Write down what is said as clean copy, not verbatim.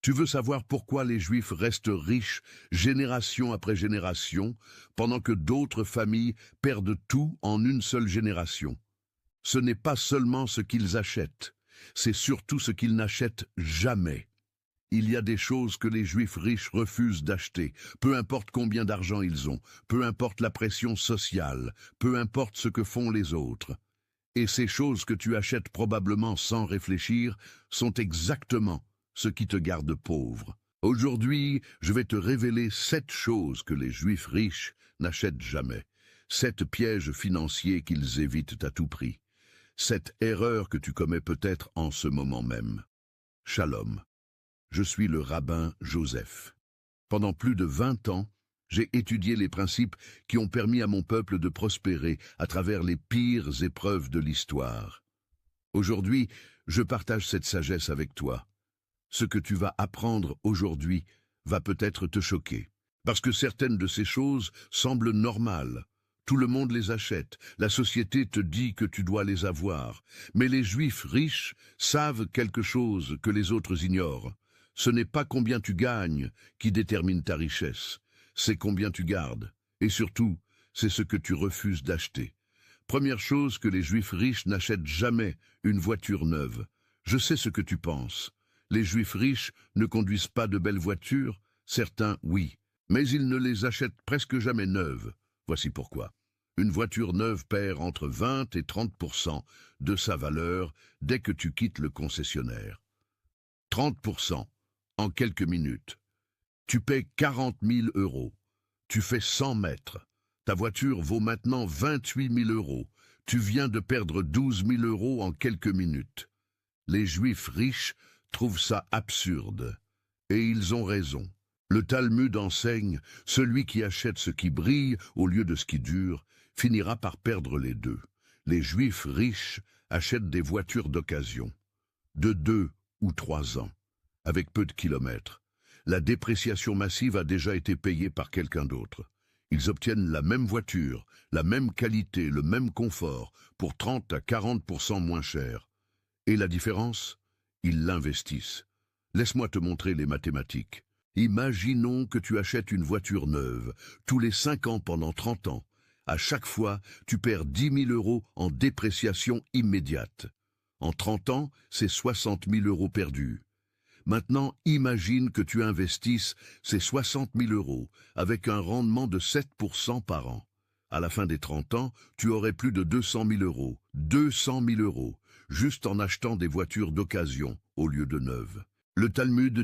Tu veux savoir pourquoi les Juifs restent riches génération après génération, pendant que d'autres familles perdent tout en une seule génération. Ce n'est pas seulement ce qu'ils achètent, c'est surtout ce qu'ils n'achètent jamais. Il y a des choses que les Juifs riches refusent d'acheter, peu importe combien d'argent ils ont, peu importe la pression sociale, peu importe ce que font les autres. Et ces choses que tu achètes probablement sans réfléchir sont exactement ce qui te garde pauvre. Aujourd'hui, je vais te révéler 7 choses que les Juifs riches n'achètent jamais. 7 pièges financiers qu'ils évitent à tout prix. 7 erreurs que tu commets peut-être en ce moment même. Shalom. Je suis le rabbin Joseph. Pendant plus de 20 ans, j'ai étudié les principes qui ont permis à mon peuple de prospérer à travers les pires épreuves de l'histoire. Aujourd'hui, je partage cette sagesse avec toi. Ce que tu vas apprendre aujourd'hui va peut-être te choquer, parce que certaines de ces choses semblent normales. Tout le monde les achète, la société te dit que tu dois les avoir, mais les Juifs riches savent quelque chose que les autres ignorent. Ce n'est pas combien tu gagnes qui détermine ta richesse, c'est combien tu gardes, et surtout, c'est ce que tu refuses d'acheter. Première chose que les Juifs riches n'achètent jamais, une voiture neuve. Je sais ce que tu penses. Les Juifs riches ne conduisent pas de belles voitures, certains oui, mais ils ne les achètent presque jamais neuves. Voici pourquoi. Une voiture neuve perd entre 20 et 30% de sa valeur dès que tu quittes le concessionnaire. 30% en quelques minutes. Tu paies 40 000 €. Tu fais 100 mètres. Ta voiture vaut maintenant 28 000 €. Tu viens de perdre 12 000 € en quelques minutes. Les Juifs riches trouvent ça absurde. Et ils ont raison. Le Talmud enseigne, celui qui achète ce qui brille au lieu de ce qui dure, finira par perdre les deux. Les Juifs riches achètent des voitures d'occasion, de 2 ou 3 ans, avec peu de kilomètres. La dépréciation massive a déjà été payée par quelqu'un d'autre. Ils obtiennent la même voiture, la même qualité, le même confort, pour 30 à 40% moins cher. Et la différence? Ils l'investissent. Laisse-moi te montrer les mathématiques. Imaginons que tu achètes une voiture neuve, tous les 5 ans pendant 30 ans. À chaque fois, tu perds 10 000 € en dépréciation immédiate. En 30 ans, c'est 60 000 € perdus. Maintenant, imagine que tu investisses ces 60 000 € avec un rendement de 7% par an. À la fin des 30 ans, tu aurais plus de 200 000 €. 200 000 €, juste en achetant des voitures d'occasion au lieu de neuves. Le Talmud dit